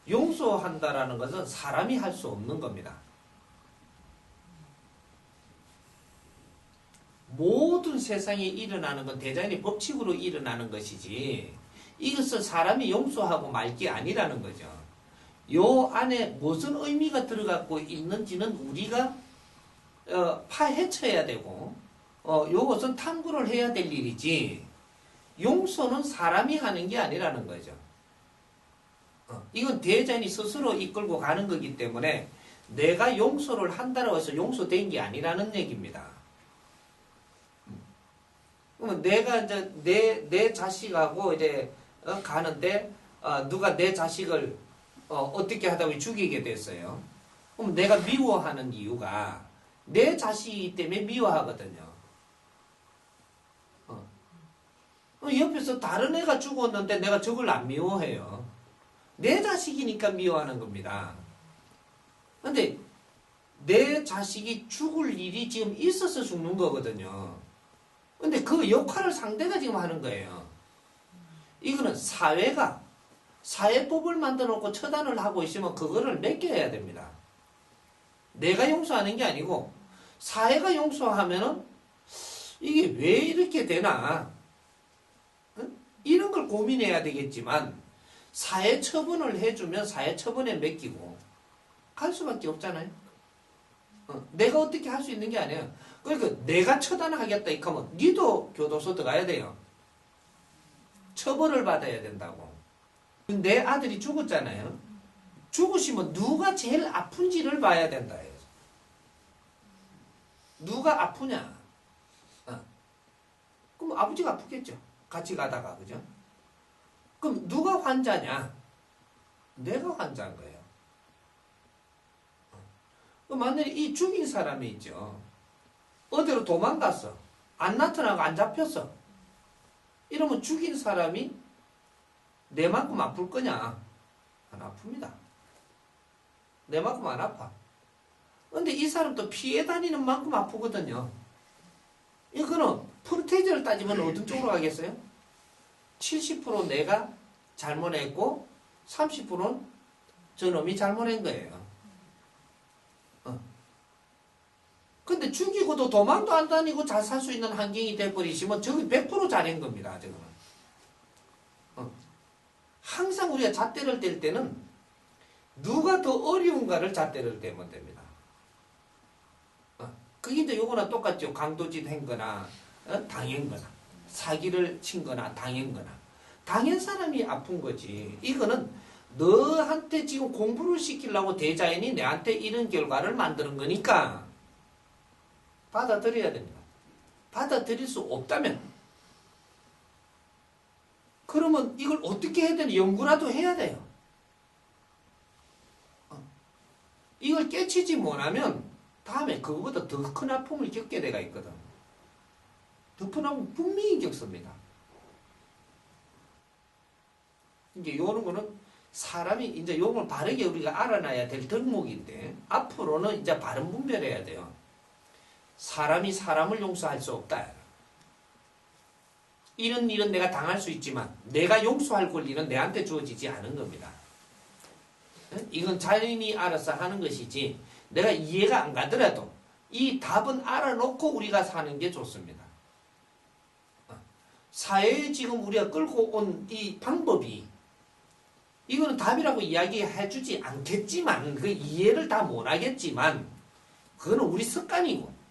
용서한다라는 것은 사람이 할 수 없는 겁니다. 모든 세상에 일어나는 건 대자연의 법칙으로 일어나는 것이지 이것을 사람이 용서하고 말 게 아니라는 거죠. 요 안에 무슨 의미가 들어가고 있는지는 우리가 파헤쳐야 되고 요것은 탐구를 해야 될 일이지 용서는 사람이 하는 게 아니라는 거죠. 이건 대자연이 스스로 이끌고 가는 거기 때문에 내가 용서를 한다고 해서 용서된 게 아니라는 얘기입니다. 그러면 내가 이제 내 자식하고 이제 가는데 누가 내 자식을 어떻게 하다가 죽이게 됐어요. 그럼 내가 미워하는 이유가 내 자식이기 때문에 미워하거든요. 옆에서 다른 애가 죽었는데 내가 저걸 안 미워해요. 내 자식이니까 미워하는 겁니다. 근데 내 자식이 죽을 일이 지금 있어서 죽는 거거든요. 근데 그 역할을 상대가 지금 하는 거예요. 이거는 사회가 사회법을 만들어 놓고 처단을 하고 있으면 그거를 맡겨야 됩니다. 내가 용서하는 게 아니고 사회가 용서하면은 이게 왜 이렇게 되나 이런 걸 고민해야 되겠지만 사회 처분을 해주면 사회 처분에 맡기고 갈 수밖에 없잖아요. 내가 어떻게 할 수 있는 게 아니에요. 그러니까 내가 처단하겠다 이렇게 하면 니도 교도소 들어가야 돼요. 처벌을 받아야 된다고. 내 아들이 죽었잖아요. 죽으시면 누가 제일 아픈지를 봐야 된다. 누가 아프냐? 그럼 아버지가 아프겠죠. 같이 가다가 그죠? 그럼 누가 환자냐? 내가 환자인 거예요. 만약에 이 죽인 사람이 있죠. 어디로 도망갔어. 안 나타나고 안 잡혔어. 이러면 죽인 사람이 내만큼 아플 거냐? 안 아픕니다. 내만큼 안 아파. 근데 이 사람도 피해 다니는 만큼 아프거든요. 이거는 프로테이저를 따지면 어떤 쪽으로 가겠어요? 70% 내가 잘못했고 30%는 저놈이 잘못한 거예요. 근데 죽이고도 도망도 안 다니고 잘 살 수 있는 환경이 돼버리시면 저기 100% 잘한 겁니다. 저거는. 항상 우리가 잣대를 뗄 때는 누가 더 어려운가를 잣대를 떼면 됩니다. 그게 이제 요거나 똑같죠. 강도짓 한거나 당한 거나 사기를 친 거나 당한 거나 당한 사람이 아픈 거지. 이거는 너한테 지금 공부를 시키려고 대자연이 내한테 이런 결과를 만드는 거니까 받아들여야 됩니다. 받아들일 수 없다면 그러면 이걸 어떻게 해야 되나 연구라도 해야 돼요. 이걸 깨치지 못하면 다음에 그거보다 더 큰 아픔을 겪게 돼가 있거든. 더 큰 아픔 분명히 겪습니다. 이제 요런 거는 사람이 이제 요걸 바르게 우리가 알아놔야 될 덕목인데 앞으로는 이제 바른 분별해야 돼요. 사람이 사람을 용서할 수 없다. 이런 일은 내가 당할 수 있지만 내가 용서할 권리는 내한테 주어지지 않은 겁니다. 이건 자연이 알아서 하는 것이지 내가 이해가 안 가더라도 이 답은 알아놓고 우리가 사는 게 좋습니다. 사회에 지금 우리가 끌고 온 이 방법이 이거는 답이라고 이야기해 주지 않겠지만 그 이해를 다 못하겠지만 그거는 우리 습관이고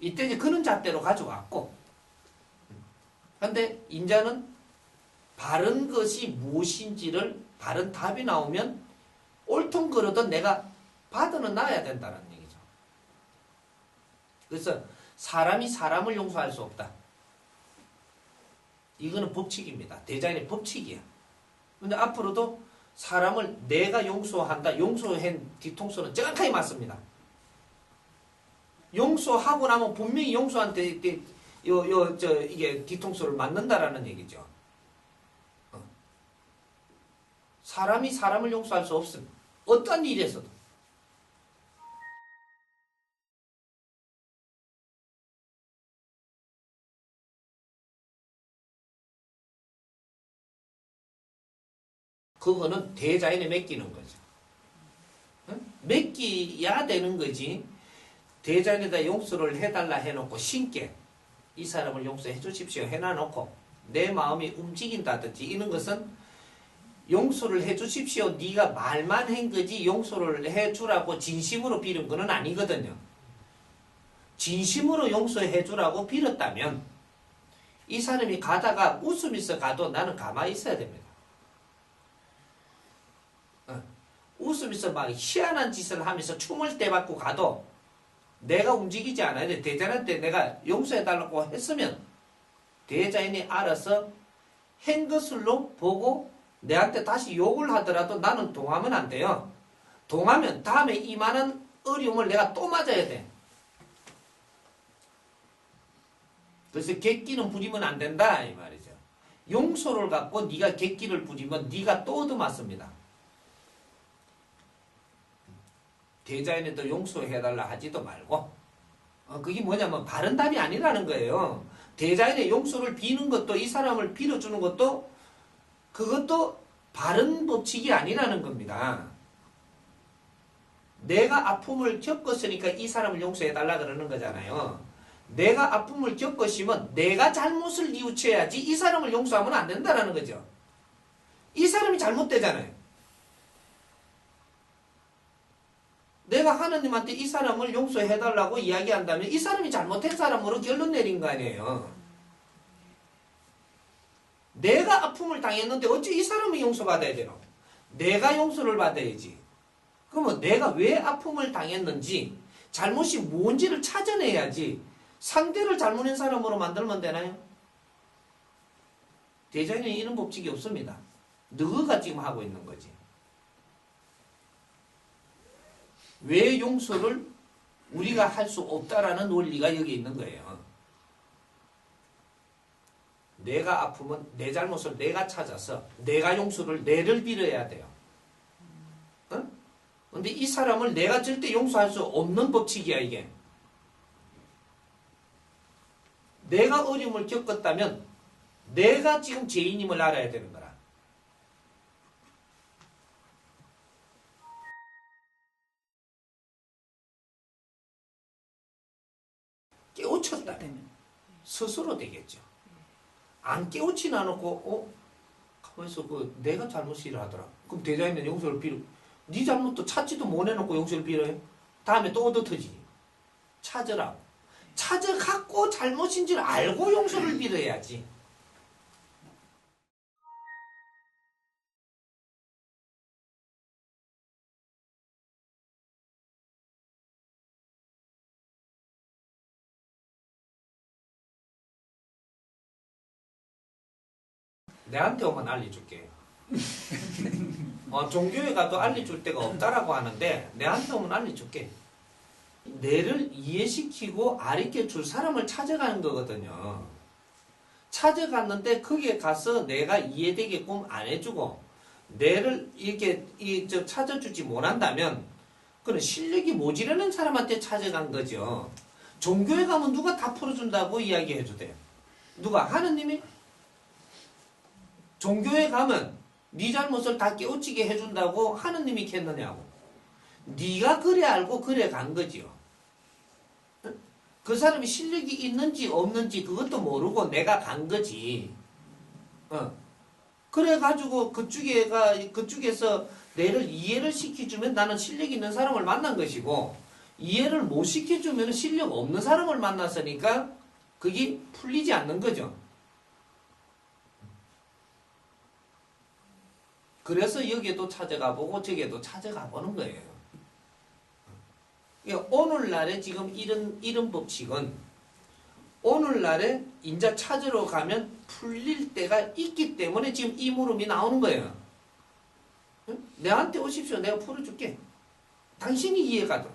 이때 이제 그런 잣대로 가져왔고 근데 인자는 바른 것이 무엇인지를 바른 답이 나오면 옳든 그러든 내가 받아는 놔야 된다는 얘기죠. 그래서 사람이 사람을 용서할 수 없다. 이거는 법칙입니다. 대자연의 법칙이야. 근데 앞으로도 사람을 내가 용서한다. 용서한 뒤통수는 정확하게 맞습니다. 용서하고 나면 분명히 용서한테 이게 뒤통수를 맞는다라는 얘기죠. 사람이 사람을 용서할 수 없습니다. 어떠한 일에서도. 그거는 대자연에 맡기는 거죠. 응? 맡기야 되는 거지. 대자연에다 용서를 해달라 해놓고 신께 이 사람을 용서해 주십시오 해놔놓고 내 마음이 움직인다든지 이런 것은 용서를 해 주십시오 네가 말만 한 거지 용서를 해 주라고 진심으로 빌은 거는 아니거든요. 진심으로 용서해 주라고 빌었다면 이 사람이 가다가 웃으면서 가도 나는 가만히 있어야 됩니다. 웃으면서 막 희한한 짓을 하면서 춤을 떼받고 가도 내가 움직이지 않아야 돼. 대자연한테 내가 용서해달라고 했으면 대자연이 알아서 한 것으로 보고 내한테 다시 욕을 하더라도 나는 동하면 안 돼요. 동하면 다음에 이만한 어려움을 내가 또 맞아야 돼. 그래서 객기는 부리면 안 된다 이 말이죠. 용서를 갖고 네가 객기를 부리면 네가 또 얻어맞습니다. 대자연에도 용서해달라 하지도 말고 그게 뭐냐면 바른 답이 아니라는 거예요. 대자연에 용서를 비는 것도 이 사람을 빌어주는 것도 그것도 바른 법칙이 아니라는 겁니다. 내가 아픔을 겪었으니까 이 사람을 용서해달라 그러는 거잖아요. 내가 아픔을 겪으시면 내가 잘못을 뉘우쳐야지 이 사람을 용서하면 안 된다는 거죠. 이 사람이 잘못되잖아요. 내가 하느님한테 이 사람을 용서해달라고 이야기한다면 이 사람이 잘못한 사람으로 결론 내린 거 아니에요. 내가 아픔을 당했는데 어찌 이 사람이 용서받아야 되노? 내가 용서를 받아야지. 그러면 내가 왜 아픔을 당했는지 잘못이 뭔지를 찾아내야지 상대를 잘못한 사람으로 만들면 되나요? 대자연에 이런 법칙이 없습니다. 너가 지금 하고 있는 거지. 왜 용서를 우리가 할 수 없다라는 원리가 여기 있는 거예요. 내가 아프면 내 잘못을 내가 찾아서 내가 용서를 내를 빌어야 돼요. 근데 이 사람을 내가 절대 용서할 수 없는 법칙이야 이게. 내가 어려움을 겪었다면 내가 지금 죄인임을 알아야 되는 거라. 깨우쳤다. 스스로 되겠죠. 안 깨우친 않고 가만있어 내가 잘못이라 하더라. 그럼 대자연은 용서를 빌어. 네 잘못도 찾지도 못해놓고 용서를 빌어요. 다음에 또 얻어터지. 찾으라. 찾아갖고 잘못인 줄 알고 용서를 빌어야지. 내한테 오면 알려줄게. 종교에 가도 알려줄 데가 없다라고 하는데 내한테 오면 알려줄게. 내를 이해시키고 가르쳐줄 사람을 찾아가는 거거든요. 찾아갔는데 거기에 가서 내가 이해되게끔 안 해주고 내를 이렇게 찾아주지 못한다면 그는 실력이 모자라는 사람한테 찾아간 거죠. 종교에 가면 누가 다 풀어준다고 이야기해주대요. 누가? 하느님이? 종교에 가면 네 잘못을 다 깨우치게 해준다고 하느님이 했느냐고. 네가 그래 알고 그래 간 거지요. 그 사람이 실력이 있는지 없는지 그것도 모르고 내가 간 거지. 그래가지고 그쪽에서 내를 이해를 시켜주면 나는 실력 있는 사람을 만난 것이고 이해를 못 시켜주면 실력 없는 사람을 만났으니까 그게 풀리지 않는 거죠. 그래서 여기에도 찾아가 보고 저기에도 찾아가 보는 거예요. 오늘날에 지금 이런 법칙은 오늘날에 인자 찾으러 가면 풀릴 때가 있기 때문에 지금 이 물음이 나오는 거예요. 내한테 오십시오. 내가 풀어줄게. 당신이 이해가 돼.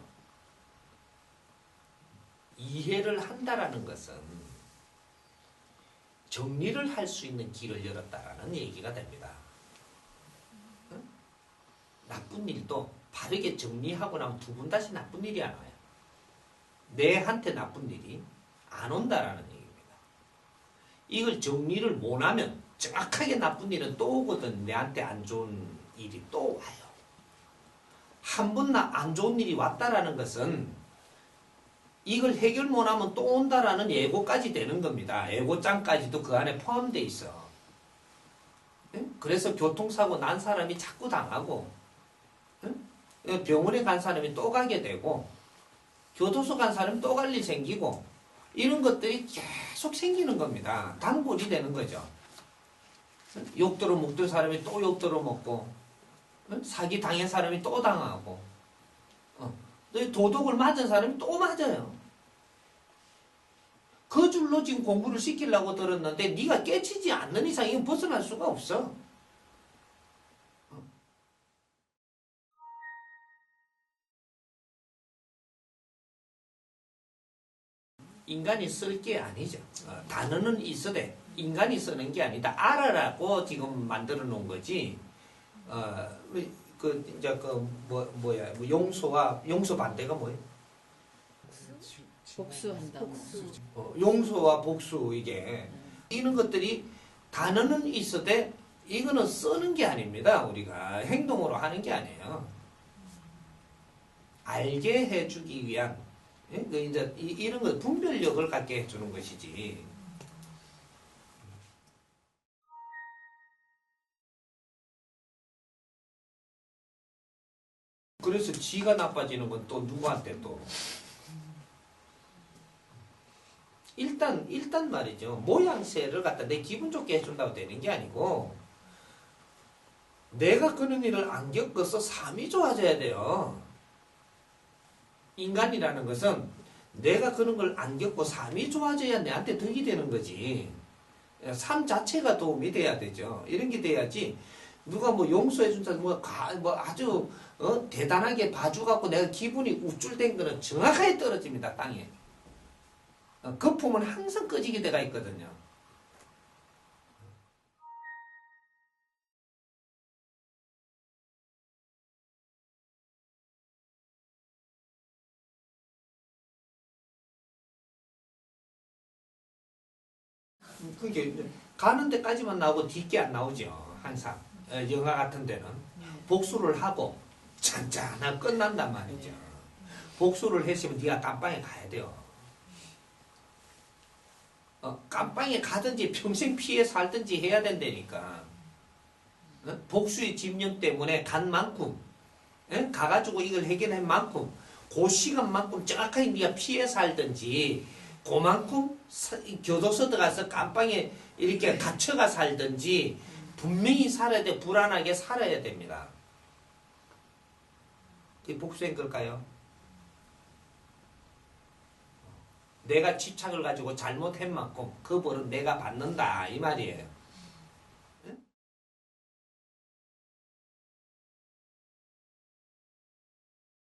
이해를 한다라는 것은 정리를 할 수 있는 길을 열었다라는 얘기가 됩니다. 나쁜 일도 바르게 정리하고 나면 두 번 다시 나쁜 일이 안 와요. 내한테 나쁜 일이 안 온다라는 얘기입니다. 이걸 정리를 못하면 정확하게 나쁜 일은 또 오거든. 내한테 안 좋은 일이 또 와요. 한 번 안 좋은 일이 왔다라는 것은 이걸 해결 못하면 또 온다라는 예고까지 되는 겁니다. 예고장까지도 그 안에 포함되어 있어. 그래서 교통사고 난 사람이 자꾸 당하고, 병원에 간 사람이 또 가게 되고, 교도소 간 사람이 또 갈 일 생기고, 이런 것들이 계속 생기는 겁니다. 단골이 되는 거죠. 욕들어 먹던 사람이 또 욕들어 먹고, 사기 당한 사람이 또 당하고, 도둑을 맞은 사람이 또 맞아요. 그 줄로 지금 공부를 시키려고 들었는데 네가 깨치지 않는 이상 이건 벗어날 수가 없어. 인간이 쓸 게 아니죠. 단어는 있어대. 인간이 쓰는 게 아니다. 알아라고 지금 만들어 놓은 거지. 용서 반대가 뭐예요? 복수한다. 용서와 복수, 이게. 이런 것들이 단어는 있어대, 이거는 쓰는 게 아닙니다. 우리가 행동으로 하는 게 아니에요. 알게 해주기 위한, 이제 이런 거 분별력을 갖게 해주는 것이지. 그래서 지가 나빠지는 건 또 누구한테 또. 일단 말이죠. 모양새를 갖다 내 기분 좋게 해준다고 되는 게 아니고, 내가 그런 일을 안 겪어서 삶이 좋아져야 돼요. 인간이라는 것은 내가 그런 걸 안 겪고 삶이 좋아져야 내한테 덕이 되는 거지. 삶 자체가 도움이 돼야 되죠. 이런 게 돼야지. 누가 뭐 용서해준다, 뭐 아주 대단하게 봐주갖고 내가 기분이 우쭐댄 거는 정확하게 떨어집니다, 땅에. 거품은 항상 꺼지게 돼가 있거든요. 그게 가는 데까지만 나오고 뒤게 안 나오죠. 항상. 영화 같은 데는. 복수를 하고 잔잔하게 끝난단 말이죠. 복수를 했으면 네가 깜빵에 가야 돼요. 깜빵에 가든지 평생 피해 살든지 해야 된다니까. 복수의 집념 때문에 간 만큼, 가가지고 이걸 해결한 만큼, 그 시간만큼 정확하게 네가 피해 살든지, 그만큼 교도소 들어가서 깜빵에 이렇게 갇혀가 살든지 분명히 살아야 돼. 불안하게 살아야 됩니다. 그게 복수인 걸까요? 내가 집착을 가지고 잘못한 만큼 그 벌은 내가 받는다, 이 말이에요.